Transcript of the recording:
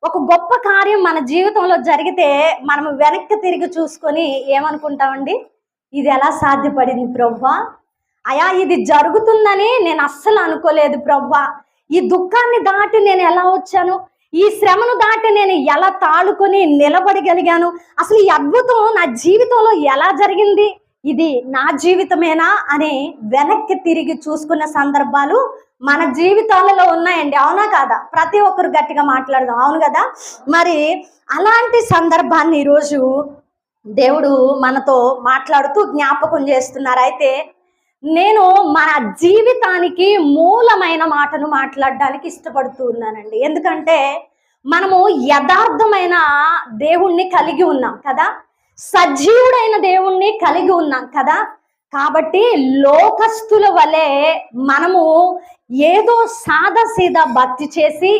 ఒక గొప్ప కార్యం మన జీవితంలో జరిగితే మనం వెనక్కి తిరిగి చూసుకొని ఏమనుకుంటామండి? ఇది ఎలా సాధ్యపడింది ప్రభువా? అయా ఇది జరుగుతుందని నేను అస్సలు అనుకోలేదు ప్రభువా. ఈ దుఃఖాన్ని దాటి నేను ఎలా వచ్చాను? ఈ శ్రమను దాటి నేను ఎలా తాళుకొని నిలబడగలిగాను? అసలు ఈ అద్భుతం నా జీవితంలో ఎలా జరిగింది? ఇది నా జీవితమేనా అని వెనక్కి తిరిగి చూసుకున్న సందర్భాలు మన జీవితాలలో ఉన్నాయండి. అవునా కాదా? ప్రతి ఒక్కరు గట్టిగా మాట్లాడదాం. అవును కదా? మరి అలాంటి సందర్భాన్ని ఈరోజు దేవుడు మనతో మాట్లాడుతూ జ్ఞాపకం చేస్తున్నారు. అయితే నేను మన జీవితానికి మూలమైన మాటను మాట్లాడడానికి ఇష్టపడుతూ ఉన్నానండి. ఎందుకంటే మనము యథార్థమైన దేవుణ్ణి కలిగి ఉన్నాం కదా, సజీవుడైన దేవుణ్ణి కలిగి ఉన్నాం కదా. కాబట్టి లోకస్తుల వలె మనము ఏదో సాదా సీదా భక్తి చేసి